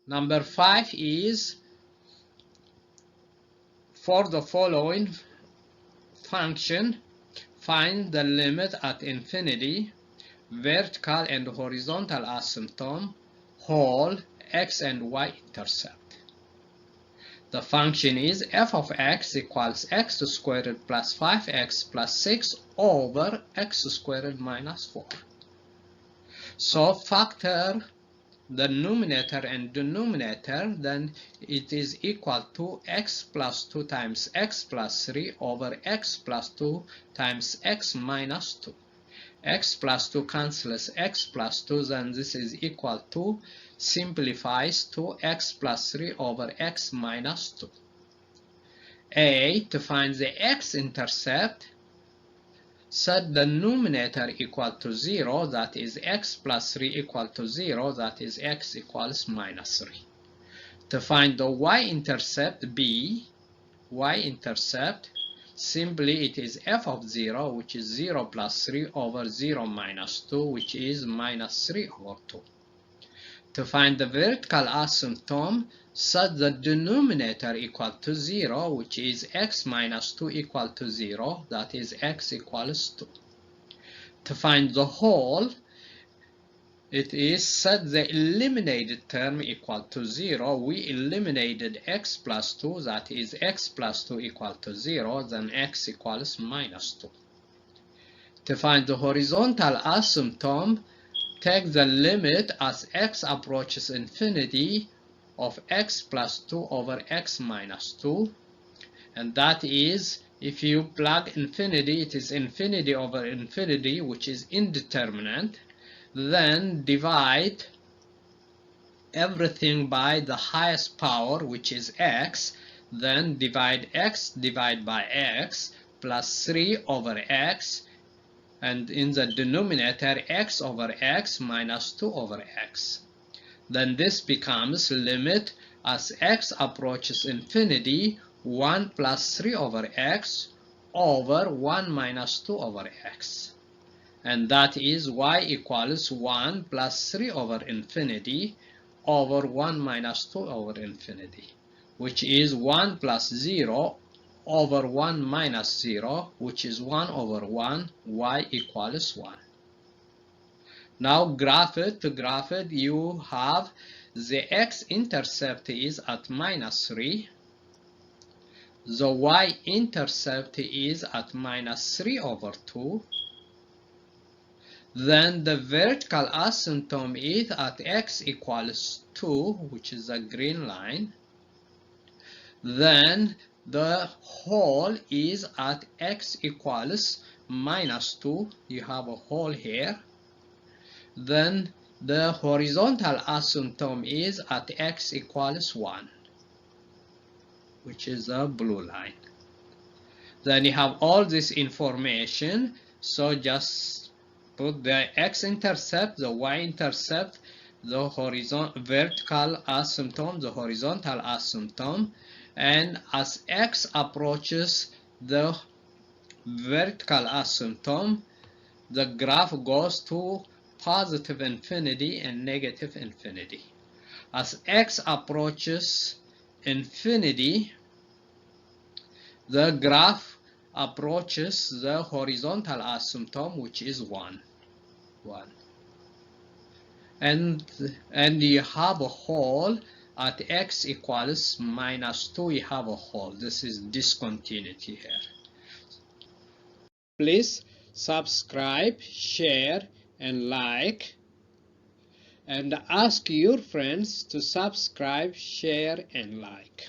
Number 5 is for the following function, find the limit at infinity, vertical and horizontal asymptote, whole, x and y-intercept. The function is f of x equals x squared plus 5x plus 6 over x squared minus 4. So factor the numerator and denominator, then it is equal to x plus 2 times x plus 3 over x plus 2 times x minus 2. X plus 2 cancels x plus 2, then this is equal to, simplifies to x plus 3 over x minus 2. To find the x-intercept, set the numerator equal to 0, that is x plus 3 equal to 0, that is x equals minus 3. To find the y-intercept, y-intercept, simply it is f of 0, which is 0 plus 3 over 0 minus 2, which is minus 3 over 2. To find the vertical asymptote, set the denominator equal to 0, which is x minus 2 equal to 0, that is x equals 2. To find the whole, it is set the eliminated term equal to 0. We eliminated x plus 2, that is x plus 2 equal to 0, then x equals minus 2. To find the horizontal asymptote, take the limit as x approaches infinity of x plus 2 over x minus 2, and that is, if you plug infinity, it is infinity over infinity, which is indeterminate. Then divide everything by the highest power, which is x, then divide x by x plus 3 over x, and in the denominator x over x minus 2 over x. Then this becomes limit as x approaches infinity, 1 plus 3 over x over 1 minus 2 over x. And that is y equals 1 plus 3 over infinity over 1 minus 2 over infinity, which is 1 plus 0 over 1 minus 0, which is 1 over 1, y equals 1. Now graph it. To graph it, you have the x-intercept is at minus 3. The y-intercept is at minus 3 over 2. Then the vertical asymptote is at x equals 2, which is a green line. Then the whole is at x equals minus 2. You have a whole here. Then the horizontal asymptote is at x equals 1, which is a blue line. Then you have all this information, so just put the x-intercept, the y-intercept, the vertical asymptote, the horizontal asymptote, and as x approaches the vertical asymptote, the graph goes to positive infinity and negative infinity. As x approaches infinity, the graph approaches the horizontal asymptote, which is 1. And you have a whole at x equals minus 2. You have a whole. This is discontinuity here. Please subscribe, share, and like, and ask your friends to subscribe, share, and like.